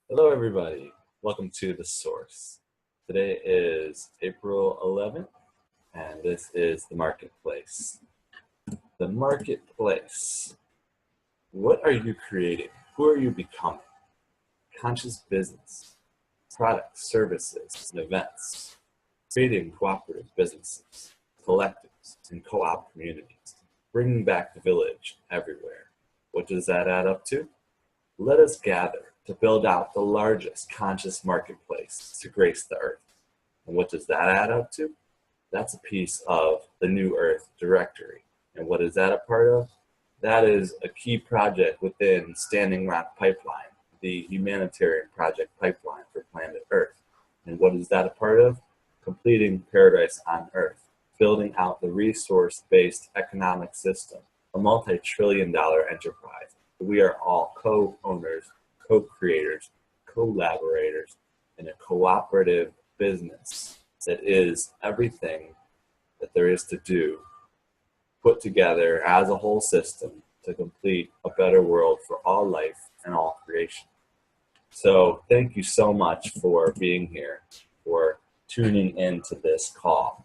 Hello, everybody. Welcome to The Source. Today is April 11th, and this is the marketplace. The marketplace. What are you creating? Who are you becoming? Conscious business, products, services, and events. Creating cooperative businesses, collectives, and co-op communities. Bringing back the village everywhere. What does that add up to? Let us gather to build out the largest conscious marketplace to grace the earth. And what does that add up to? That's a piece of the New Earth directory. And what is that a part of? That is a key project within Standing Rock Pipeline, the humanitarian project pipeline for planet Earth. And what is that a part of? Completing Paradise on Earth, building out the resource-based economic system, a multi-trillion-dollar enterprise. We are all co-owners, co-creators, collaborators in a cooperative business that is everything that there is to do, put together as a whole system to complete a better world for all life and all creation. So thank you so much for being here, for tuning into this call,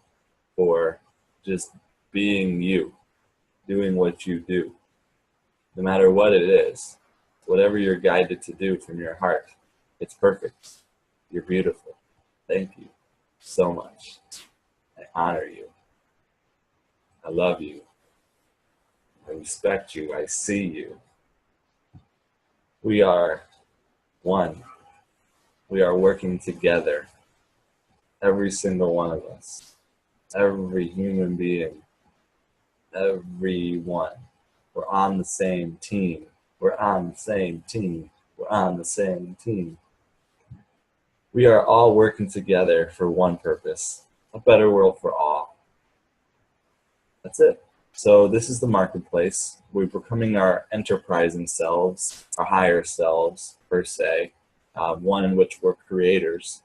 for just being you, doing what you do. No matter what it is, whatever you're guided to do from your heart, it's perfect. You're beautiful. Thank you so much. I honor you. I love you. I respect you. I see you. We are one. We are working together. Every single one of us. Every human being. Everyone. We're on the same team. We're on the same team. We're on the same team. We are all working together for one purpose, a better world for all. That's it. So this is the marketplace. We're becoming our enterprising selves, our higher selves, per se, one in which we're creators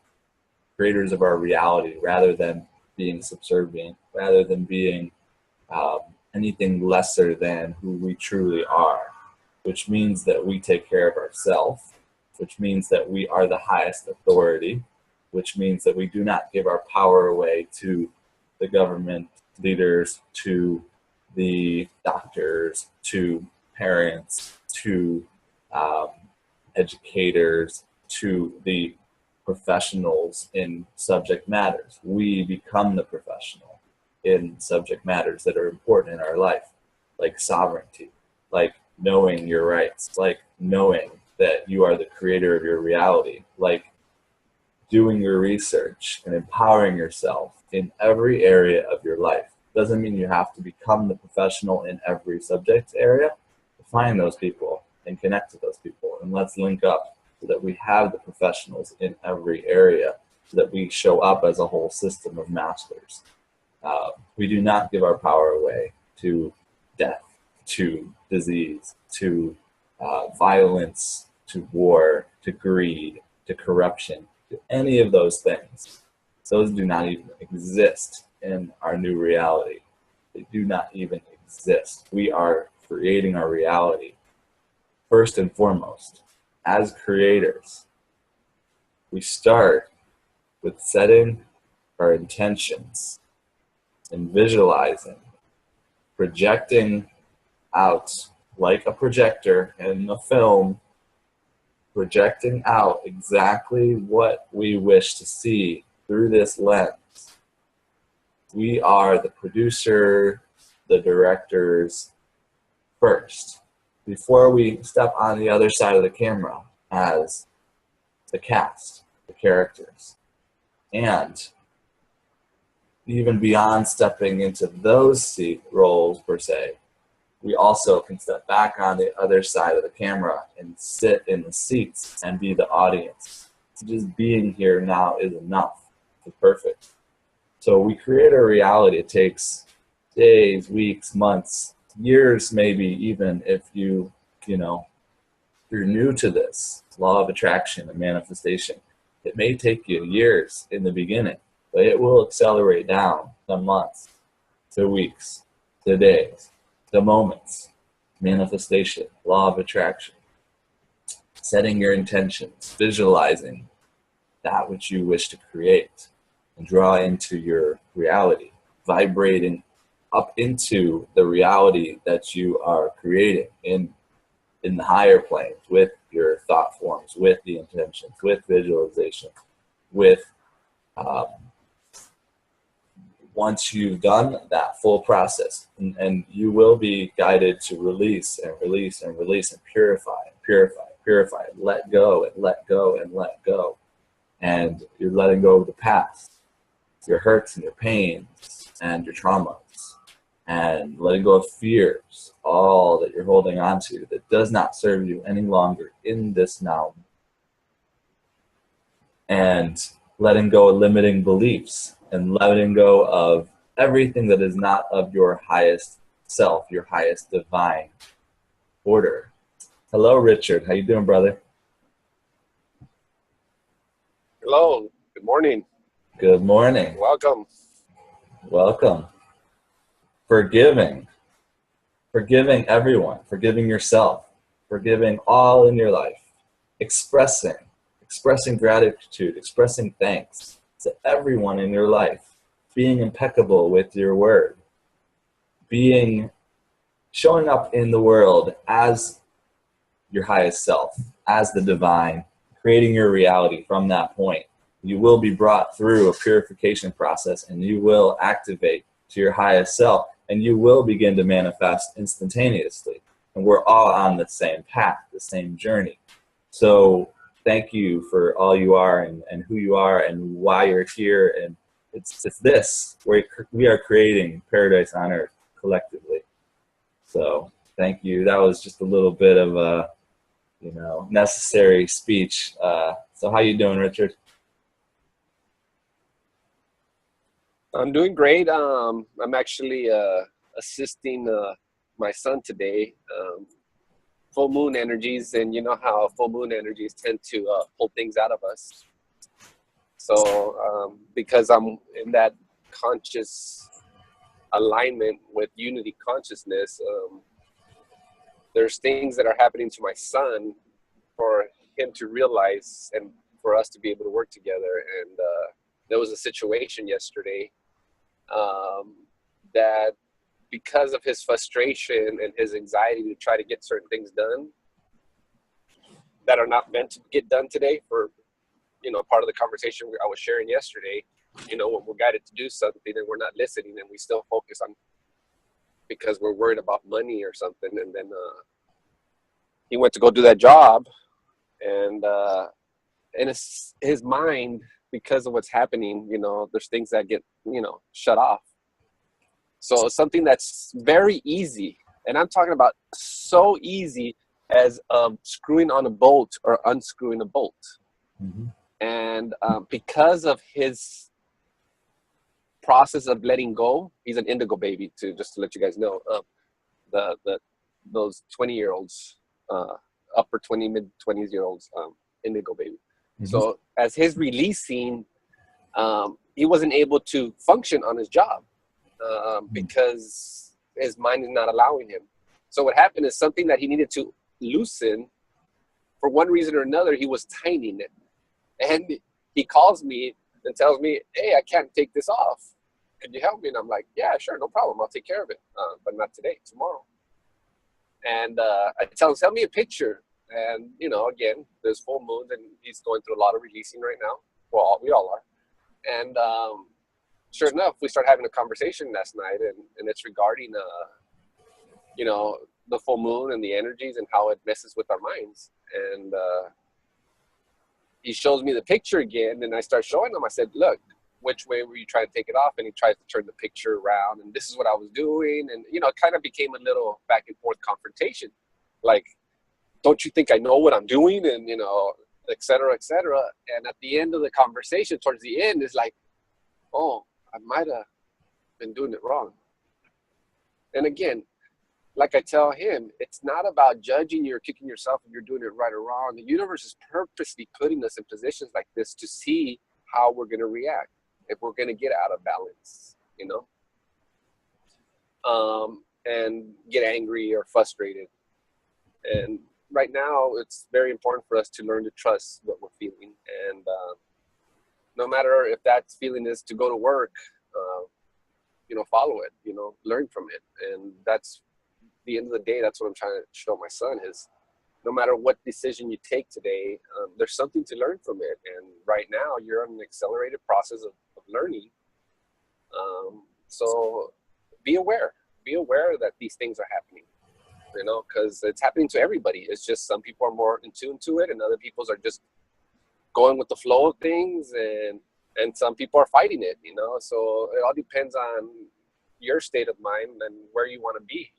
of our reality, rather than being subservient, rather than being anything lesser than who we truly are, which means that we take care of ourselves, which means that we are the highest authority, which means that we do not give our power away to the government leaders, to the doctors, to parents, to educators, to the professionals in subject matters. We become the professional in subject matters that are important in our life, like sovereignty, like knowing your rights, like knowing that you are the creator of your reality, like doing your research and empowering yourself in every area of your life. Doesn't mean you have to become the professional in every subject area. Find those people and connect to those people, and let's link up so that we have the professionals in every area, so that we show up as a whole system of masters. We do not give our power away to death, to disease, to violence, to war, to greed, to corruption, to any of those things. Those do not even exist in our new reality. They do not even exist. We are creating our reality. First and foremost, as creators, we start with setting our intentions and visualizing, projecting out like a projector in a film, projecting out exactly what we wish to see through this lens. We are the producer, the directors first, before we step on the other side of the camera as the cast, the characters. And even beyond stepping into those roles per se, we also can step back on the other side of the camera and sit in the seats and be the audience. Just being here now is enough. It's perfect. So we create a reality. It takes days, weeks, months, years, maybe even if you're new to this law of attraction and manifestation. It may take you years in the beginning, but it will accelerate down to months, to weeks, to days, to moments. Manifestation, law of attraction. setting your intentions, visualizing that which you wish to create and draw into your reality, vibrating up into the reality that you are creating in the higher planes, with your thought forms, with the intentions, with visualization, with once you've done that full process, and you will be guided to release and release and release and purify and purify and purify and let go and let go and let go. And you're letting go of the past, your hurts and your pains and your traumas, and letting go of fears, all that you're holding on to that does not serve you any longer in this now. And letting go of limiting beliefs and letting go of everything that is not of your highest self, your highest divine order. Hello, Richard. How you doing, brother? Hello. Good morning. Good morning. Welcome. Welcome. Forgiving everyone, forgiving yourself, forgiving all in your life, expressing gratitude, expressing thanks to everyone in your life, being impeccable with your word, showing up in the world as your highest self, as the divine, creating your reality from that point. You will be brought through a purification process, and you will activate to your highest self, and you will begin to manifest instantaneously. And we're all on the same path, the same journey. So thank you for all you are and who you are and why you're here. And it's this, we are creating paradise on earth collectively. So thank you. That was just a little bit of a, necessary speech. So how you doing, Richard? I'm doing great. I'm actually assisting my son today. Full moon energies, and you know how full moon energies tend to pull things out of us. So because I'm in that conscious alignment with unity consciousness, there's things that are happening to my son for him to realize and for us to be able to work together. And there was a situation yesterday that, because of his frustration and his anxiety to try to get certain things done that are not meant to get done today, for part of the conversation I was sharing yesterday, when we're guided to do something and we're not listening and we still focus on because we're worried about money or something. And then he went to go do that job, and his mind, because of what's happening, there's things that get shut off. So something that's very easy, and I'm talking about so easy as screwing on a bolt or unscrewing a bolt. Mm-hmm. And because of his process of letting go, he's an indigo baby, just to let you guys know. Those 20-year-olds, upper 20, mid-20s-year-olds, indigo baby. Mm-hmm. So as his releasing, he wasn't able to function on his job because his mind is not allowing him. So what happened is something that he needed to loosen, for one reason or another, he was tightening it. And he calls me and tells me, "Hey, I can't take this off. Could you help me?" And I'm like, "Yeah, sure, no problem. I'll take care of it. But not today, tomorrow." And I tell him, "Send me a picture." And, again, there's full moon, and he's going through a lot of releasing right now. Well, we all are. And sure enough, we start having a conversation last night, and it's regarding, the full moon and the energies and how it messes with our minds. And he shows me the picture again, and I start showing him. I said, "Look, which way were you trying to take it off?" And he tries to turn the picture around, and this is what I was doing. And, it kind of became a little back and forth confrontation. Like, don't you think I know what I'm doing? And, et cetera, et cetera. And at the end of the conversation, towards the end, is like, "Oh, I might have been doing it wrong." And again, like I tell him, it's not about judging you or kicking yourself if you're doing it right or wrong. The universe is purposely putting us in positions like this to see how we're going to react, if we're going to get out of balance, and get angry or frustrated. And right now it's very important for us to learn to trust what we're feeling, and no matter if that feeling is to go to work, follow it, learn from it. And that's the end of the day. That's what I'm trying to show my son is, no matter what decision you take today, there's something to learn from it. And right now you're on an accelerated process of learning. So be aware that these things are happening, because it's happening to everybody. It's just some people are more in tune to it, and other people's are just going with the flow of things, and some people are fighting it, so it all depends on your state of mind and where you want to be.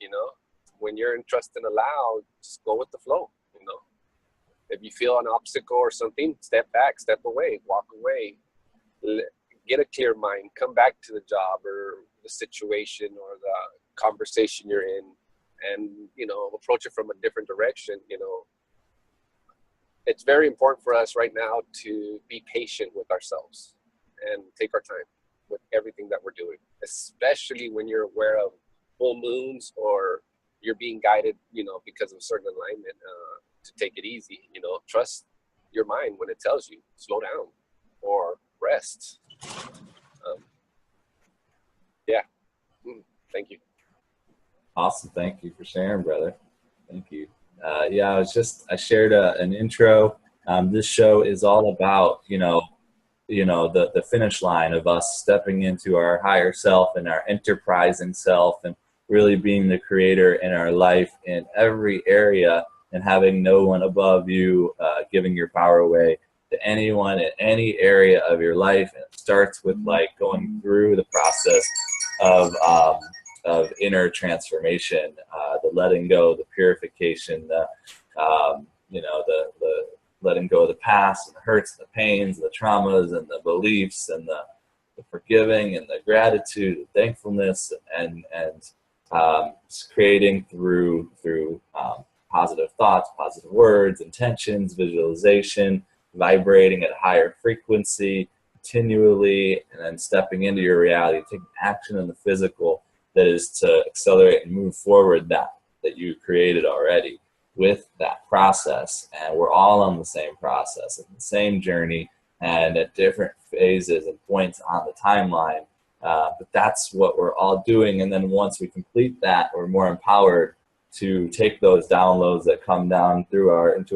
When you're in trust and allow, just go with the flow. If you feel an obstacle or something, step back, step away, walk away, get a clear mind, come back to the job or the situation or the conversation you're in, and approach it from a different direction. It's very important for us right now to be patient with ourselves and take our time with everything that we're doing, especially when you're aware of full moons or you're being guided, because of a certain alignment, to take it easy. Trust your mind when it tells you slow down or rest. Yeah. Thank you. Awesome. Thank you for sharing, brother. Thank you. Yeah, I shared an intro. This show is all about, the finish line of us stepping into our higher self and our enterprising self, and really being the creator in our life in every area, and having no one above you, giving your power away to anyone in any area of your life. And it starts with like going through the process of inner transformation, the letting go, the purification, the letting go of the past and the hurts and the pains and the traumas and the beliefs and the forgiving and the gratitude and thankfulness, and creating through positive thoughts, positive words, intentions, visualization, vibrating at a higher frequency continually, and then stepping into your reality, taking action in the physical that is to accelerate and move forward that you created already with that process. And we're all on the same process and the same journey, and at different phases and points on the timeline. But that's what we're all doing. And then once we complete that, we're more empowered to take those downloads that come down into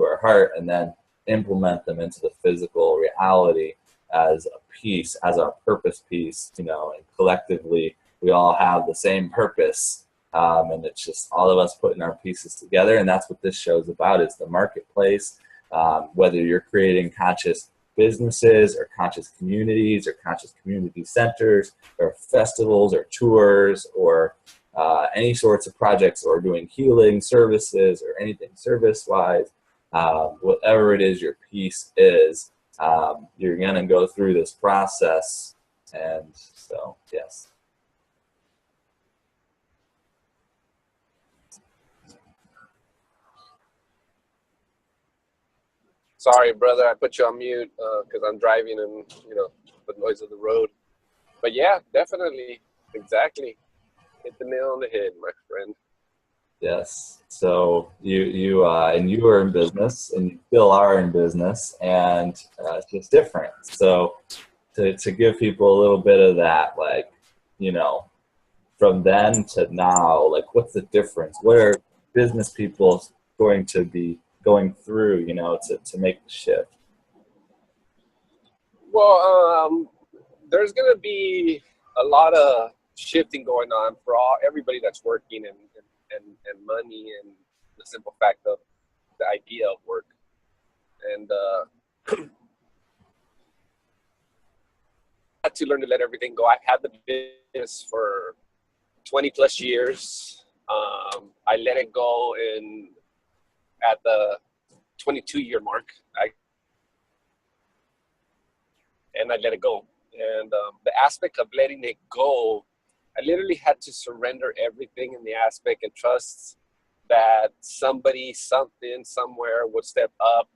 our heart, and then implement them into the physical reality as a piece, as our purpose piece, and collectively we all have the same purpose. And it's just all of us putting our pieces together. And that's what this show is about. It's the marketplace. Whether you're creating conscious businesses or conscious communities or conscious community centers or festivals or tours or any sorts of projects, or doing healing services or anything service-wise, whatever it is your piece is, you're going to go through this process. And so, yes. Sorry, brother, I put you on mute because I'm driving and, the noise of the road. But yeah, definitely. Exactly. Hit the nail on the head, my friend. Yes. So you are in business, and you still are in business, and it's just different. So to give people a little bit of that, like, from then to now, like, what's the difference? What are business people going to be going through, to make the shift? Well, there's going to be a lot of shifting going on for everybody that's working and money, and the simple fact of the idea of work. And I had to learn to let everything go. I've had the business for 20 plus years. I let it go at the 22-year mark. I let it go. And the aspect of letting it go, I literally had to surrender everything in the aspect and trust that somebody, something, somewhere would step up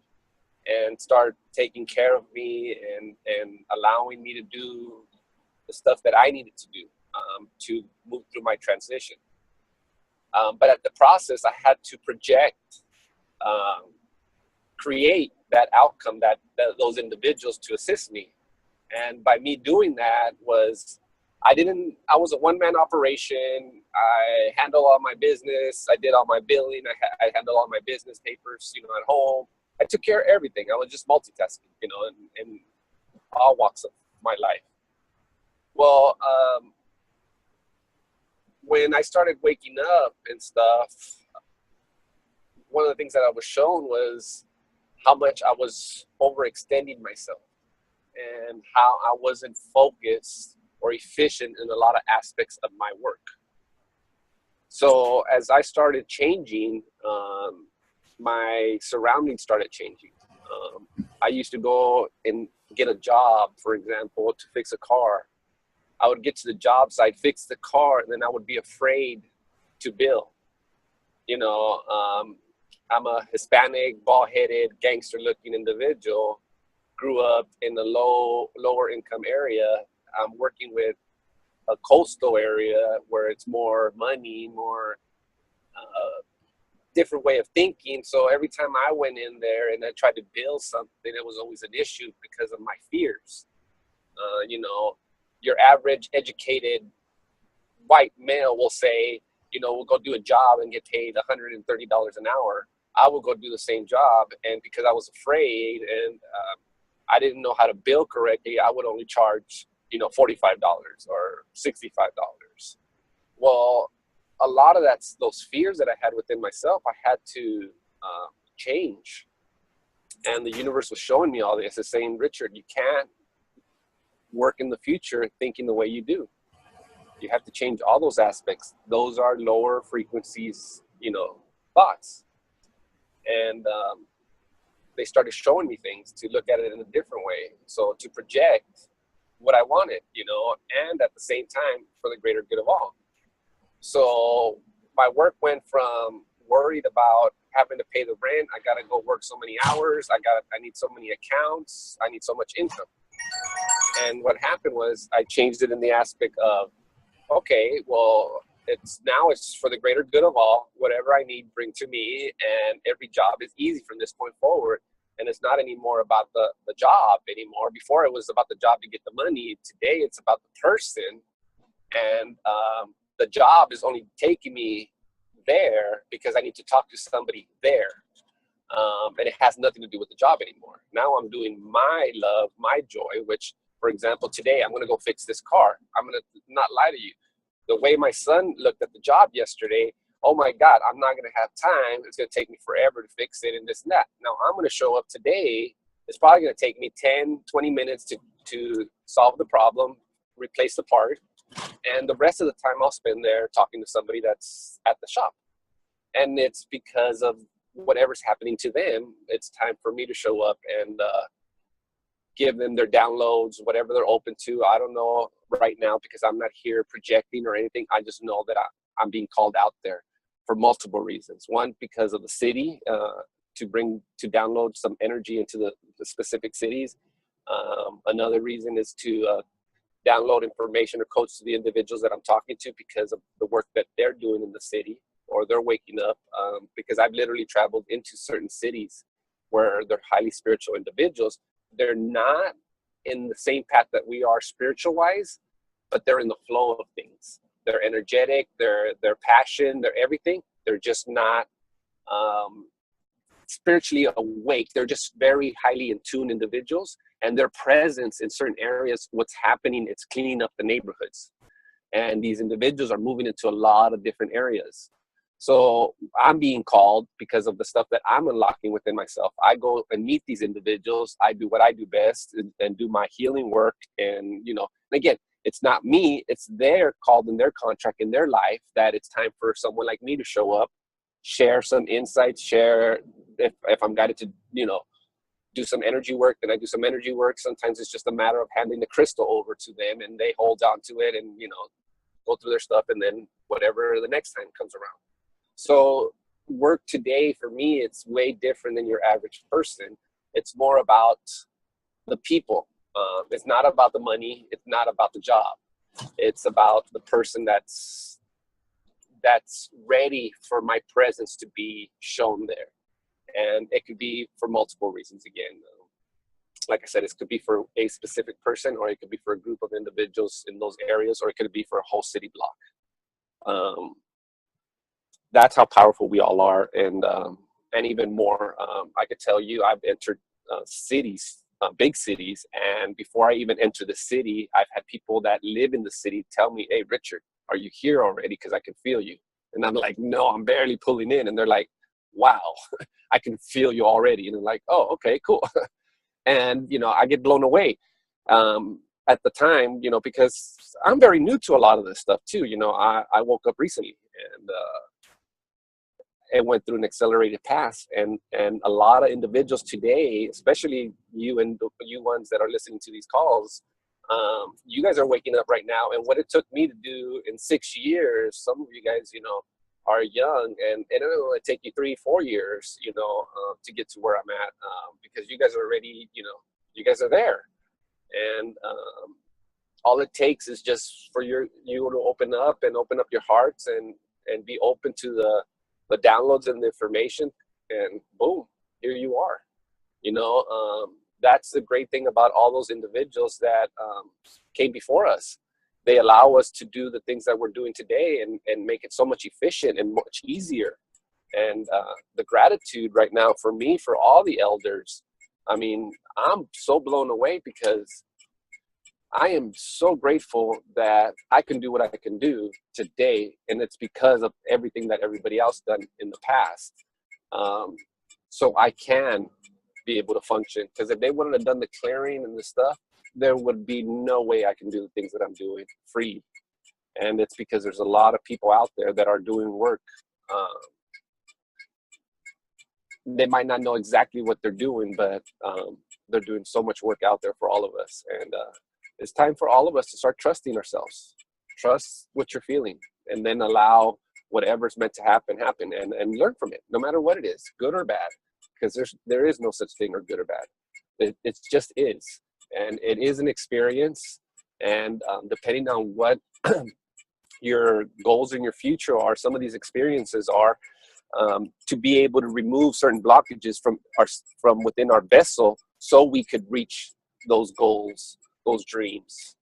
and start taking care of me and allowing me to do the stuff that I needed to do to move through my transition. But at the process, I had to project create that outcome, that those individuals to assist me. And by me doing that I was a one-man operation. I handled all my business. I did all my billing. I handled all my business papers, at home. I took care of everything. I was just multitasking, in all walks of my life. Well, when I started waking up and stuff, one of the things that I was shown was how much I was overextending myself and how I wasn't focused or efficient in a lot of aspects of my work. So as I started changing, my surroundings started changing. I used to go and get a job, for example, to fix a car. I would get to the job site, fix the car, and then I would be afraid to bill. I'm a Hispanic, bald-headed, gangster-looking individual. Grew up in a lower income area. I'm working with a coastal area where it's more money, more different way of thinking. So every time I went in there and I tried to build something, it was always an issue because of my fears. Your average educated white male will say, we'll go do a job and get paid $130 an hour. I will go do the same job. And because I was afraid and I didn't know how to bill correctly, I would only charge, $45 or $65. Well, a lot of those fears that I had within myself, I had to change. And the universe was showing me all this. It's saying, Richard, you can't work in the future thinking the way you do. You have to change all those aspects. Those are lower frequencies, thoughts. And they started showing me things to look at it in a different way. So to project what I wanted, and at the same time for the greater good of all. So my work went from worried about having to pay the rent. I got to go work so many hours. I need so many accounts. I need so much income. And what happened was I changed it in the aspect of, okay, well, it's for the greater good of all. Whatever I need, bring to me. And every job is easy from this point forward. And it's not anymore about the job anymore. Before it was about the job to get the money. Today it's about the person. And the job is only taking me there because I need to talk to somebody there. And it has nothing to do with the job anymore. Now I'm doing my love, my joy, which, for example, today I'm going to go fix this car. I'm going to not lie to you. The way my son looked at the job yesterday, oh my God, I'm not going to have time. It's going to take me forever to fix it and this and that. Now I'm going to show up today. It's probably going to take me 10, 20 minutes to solve the problem, replace the part. And the rest of the time I'll spend there talking to somebody that's at the shop. And it's because of whatever's happening to them. It's time for me to show up and give them their downloads, whatever they're open to. I don't know right now because I'm not here projecting or anything. I just know that I'm being called out there for multiple reasons. One, because of the city, to download some energy into the specific cities. Another reason is to download information or coach to the individuals that I'm talking to because of the work that they're doing in the city or they're waking up. Because I've literally traveled into certain cities where they're highly spiritual individuals. They're not in the same path that we are spiritual-wise, but they're in the flow of things. They're energetic, they're passion, they're everything. They're just not spiritually awake. They're just very highly in tune individuals, and their presence in certain areas, what's happening, it's cleaning up the neighborhoods. And these individuals are moving into a lot of different areas. So I'm being called because of the stuff that I'm unlocking within myself. I go and meet these individuals. I do what I do best and do my healing work. And, again, it's not me. It's their called in their contract in their life that it's time for someone like me to show up, share some insights, share if I'm guided to, do some energy work, then I do some energy work. Sometimes it's just a matter of handing the crystal over to them and they hold on to it and, go through their stuff and then whatever the next time comes around. So work today for me, it's way different than your average person. It's more about the people. It's not about the money. It's not about the job. It's about the person that's ready for my presence to be shown there. And it could be for multiple reasons again. Like I said, it could be for a specific person, or it could be for a group of individuals in those areas, or it could be for a whole city block. That's how powerful we all are. And even more, I could tell you, I've entered cities, big cities, and before I even enter the city, I've had people that live in the city tell me, "Hey, Richard, are you here already? Because I can feel you." And I'm like, "No, I'm barely pulling in." And they're like, "Wow, I can feel you already." And they're like, "Oh, okay, cool." And, I get blown away at the time, because I'm very new to a lot of this stuff too. I woke up recently, and it went through an accelerated path. And a lot of individuals today, especially you and you ones that are listening to these calls, you guys are waking up right now. And what it took me to do in 6 years, some of you guys, are young, and it'll only take you 3-4 years, to get to where I'm at, because you guys are already, you guys are there. And all it takes is just for you to open up your hearts and be open to the downloads and the information, and boom, here you are. That's the great thing about all those individuals that came before us. They allow us to do the things that we're doing today and make it so much efficient and much easier. And the gratitude right now for me, for all the elders, I mean, I'm so blown away, because I am so grateful that I can do what I can do today. And it's because of everything that everybody else done in the past. So I can be able to function, because if they wouldn't have done the clearing and the stuff, there would be no way I can do the things that I'm doing free. And it's because there's a lot of people out there that are doing work. They might not know exactly what they're doing, but they're doing so much work out there for all of us. And it's time for all of us to start trusting ourselves. Trust what you're feeling, and then allow whatever's meant to happen, and learn from it, no matter what it is, good or bad, because there is no such thing or good or bad. It just is. And it is an experience. And depending on what your goals in your future are, some of these experiences are to be able to remove certain blockages from within our vessel, so we could reach those goals, those dreams.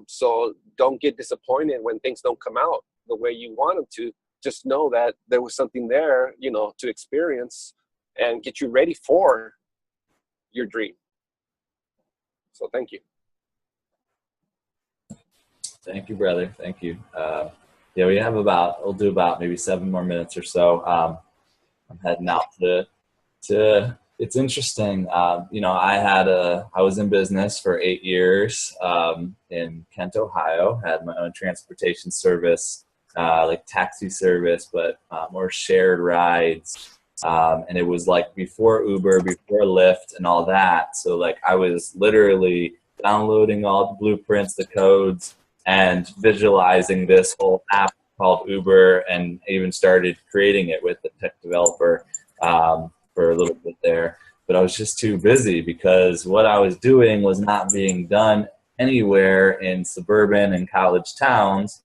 So don't get disappointed when things don't come out the way you want them to. Just know that there was something there, to experience and get you ready for your dream. So thank you. Thank you, brother. Thank you. Yeah, we'll do about maybe 7 more minutes or so. I'm heading out to it's interesting. I was in business for 8 years in Kent, Ohio, had my own transportation service, like taxi service, but more shared rides. And it was like before Uber, before Lyft and all that. So like I was literally downloading all the blueprints, the codes, and visualizing this whole app called Uber, and even started creating it with the tech developer for a little bit there. But I was just too busy, because what I was doing was not being done anywhere in suburban and college towns.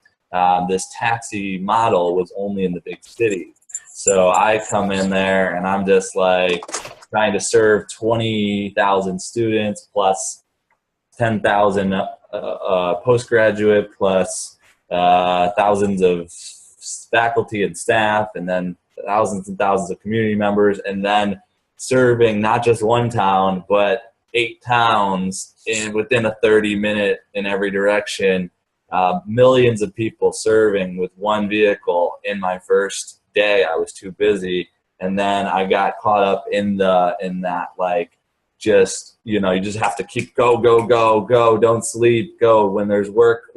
This taxi model was only in the big cities. So I come in there and I'm just like trying to serve 20,000 students plus 10,000 postgraduate plus thousands of faculty and staff, and then thousands and thousands of community members, and then serving not just one town but 8 towns within a 30-minute in every direction. Millions of people serving with one vehicle. In my first day, I was too busy, and then I got caught up in that, like, just, you just have to keep go, don't sleep, go. When there's work,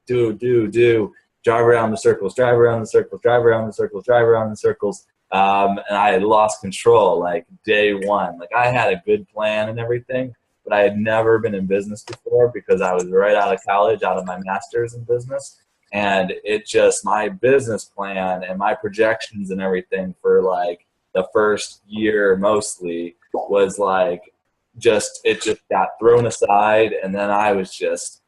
do, drive around the circles, drive around the circles, drive around the circles, drive around the circles. And I had lost control like day one. Like, I had a good plan and everything, but I had never been in business before, because I was right out of college, out of my master's in business. And it just, my business plan and my projections and everything for like the first year mostly was like, it just got thrown aside. And then I was just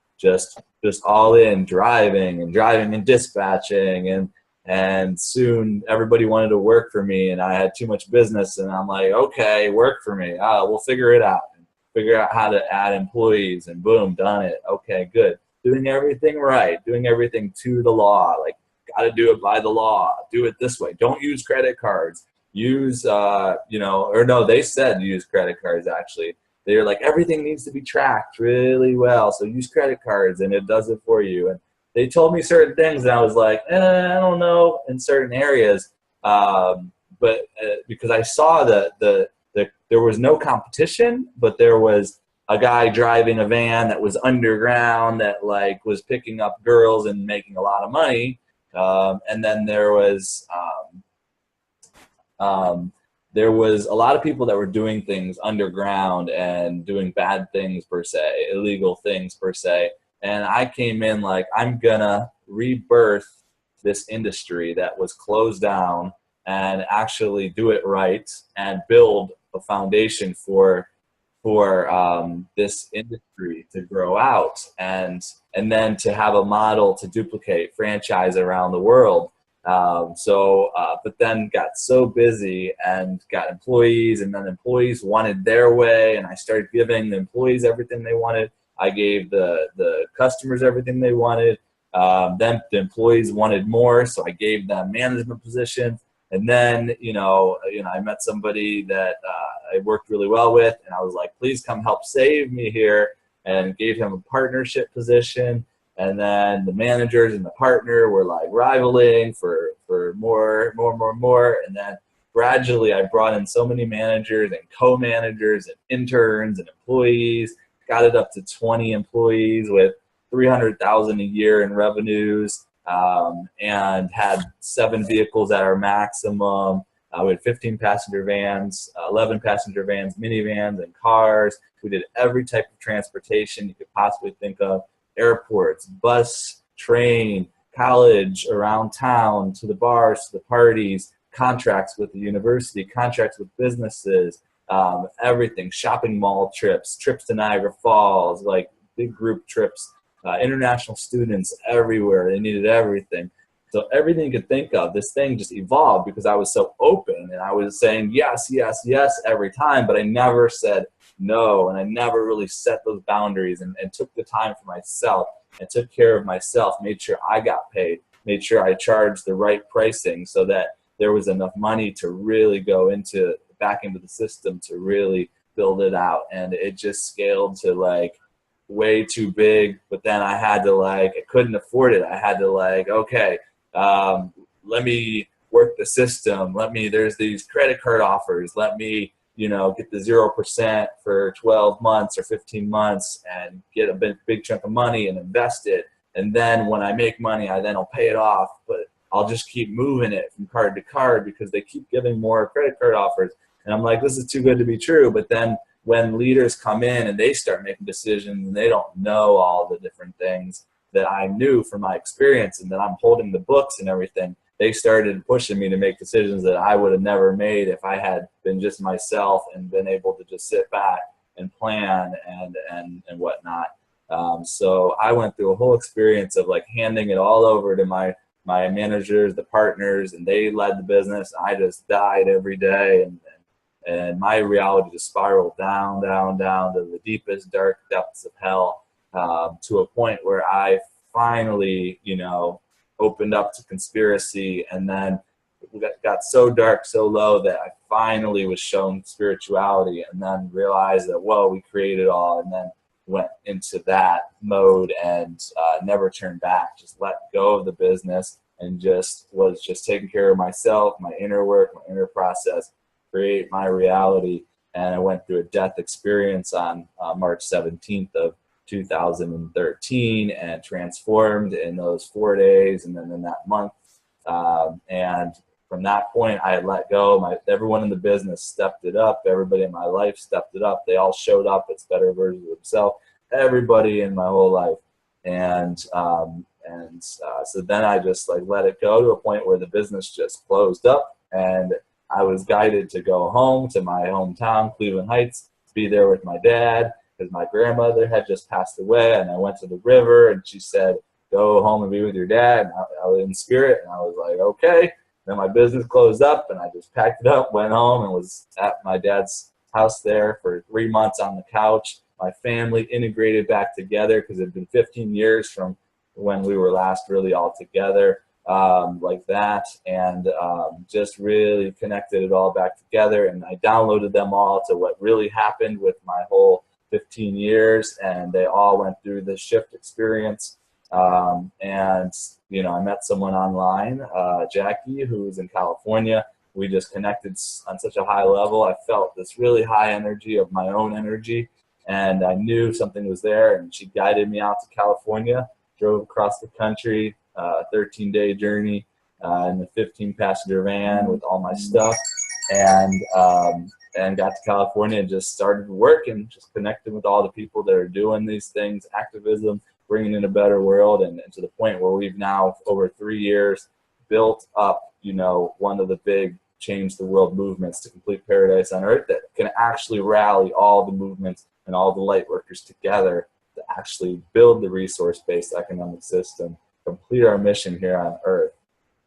all in, driving and dispatching and And soon everybody wanted to work for me, and I had too much business, and I'm like, okay, work for me. We'll figure it out. Figure out how to add employees, and boom, done it. Okay, good. Doing everything right, doing everything to the law. Like, got to do it by the law. Do it this way. Don't use credit cards. Use, or no, they said use credit cards, actually. They're like, everything needs to be tracked really well, so use credit cards, and it does it for you. And they told me certain things, and I was like, I don't know, in certain areas. But because I saw that there was no competition, but there was a guy driving a van that was underground that like was picking up girls and making a lot of money. And then there was a lot of people that were doing things underground and doing bad things per se, illegal things per se. And I came in like, I'm gonna rebirth this industry that was closed down and actually do it right and build a foundation for this industry to grow out, and then to have a model to duplicate franchise around the world. But then got so busy and got employees, and then employees wanted their way, and I started giving the employees everything they wanted. I gave the customers everything they wanted. Then the employees wanted more, so I gave them management positions. And then, I met somebody that I worked really well with, and I was like, please come help save me here, and gave him a partnership position. And then the managers and the partner were like rivaling for more. And then gradually I brought in so many managers and co-managers and interns and employees, got it up to 20 employees with 300,000 a year in revenues, and had 7 vehicles at our maximum. We had 15 passenger vans, 11 passenger vans, minivans, and cars. We did every type of transportation you could possibly think of: airports, bus, train, college, around town, to the bars, to the parties, contracts with the university, contracts with businesses, everything, shopping mall trips, trips to Niagara Falls, like big group trips, international students everywhere. They needed everything. So everything you could think of, this thing just evolved because I was so open, and I was saying yes, yes, yes every time, but I never said no, and I never really set those boundaries, and took the time for myself and took care of myself, made sure I got paid, made sure I charged the right pricing so that there was enough money to really go back into the system to really build it out. And it just scaled to like way too big, but then I couldn't afford it. I had to okay, let me work the system. There's these credit card offers. Let me, get the 0% for 12 months or 15 months and get a big chunk of money and invest it. And then when I make money, then I'll pay it off, but I'll just keep moving it from card to card because they keep giving more credit card offers. And I'm like, this is too good to be true. But then when leaders come in and they start making decisions and they don't know all the different things that I knew from my experience, and that I'm holding the books and everything, they started pushing me to make decisions that I would have never made if I had been just myself and been able to just sit back and plan and whatnot. So I went through a whole experience of handing it all over to my managers, the partners, and they led the business. I just died every day, and my reality just spiraled down to the deepest, dark depths of hell, to a point where I finally, opened up to conspiracy, and then got so dark, so low that I finally was shown spirituality, and then realized that, whoa, we created all, and then went into that mode and never turned back. Just let go of the business and was taking care of myself, my inner work, my inner process, create my reality. And I went through a death experience on March 17th of 2013 and transformed in those 4 days and then in that month. And from that point, I had let go. Everyone in the business stepped it up. Everybody in my life stepped it up. They all showed up as better versions of themselves. Everybody in my whole life. And so then I just let it go to a point where the business just closed up, and I was guided to go home to my hometown, Cleveland Heights, be there with my dad, because my grandmother had just passed away. And I went to the river, and she said, go home and be with your dad. And I was in spirit, and I was like, okay. Then my business closed up, and I just packed it up, went home, and was at my dad's house there for 3 months on the couch. My family integrated back together because it had been 15 years from when we were last really all together, like that, and just really connected it all back together. And I downloaded them all to what really happened with my whole 15 years, and they all went through the shift experience. And you know, I met someone online, Jackie, who was in California. We just connected on such a high level. I felt this really high energy of my own energy, and I knew something was there, and she guided me out to California, drove across the country, 13-day journey in the 15-passenger van with all my stuff, and got to California and just started working, just connecting with all the people that are doing these things, activism, bringing in a better world, and to the point where we've now, over 3 years, built up, you know, one of the big change the world movements to complete paradise on earth that can actually rally all the movements and all the light workers together to actually build the resource-based economic system, complete our mission here on earth.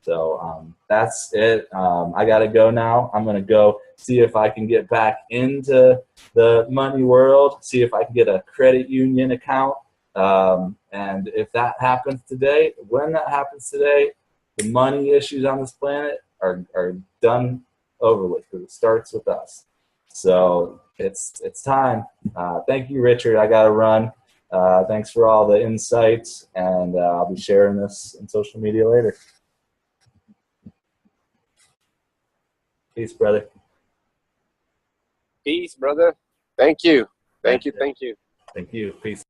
So that's it. I got to go now. I'm going to go see if I can get back into the money world, see if I can get a credit union account. And if that happens today, when that happens today, the money issues on this planet are done over with, because it starts with us. So it's time. Thank you, Richard. I got to run. Thanks for all the insights, and I'll be sharing this in social media later. Peace, brother. Peace, brother. Thank you. Thank you. Thank you. Thank you. Peace.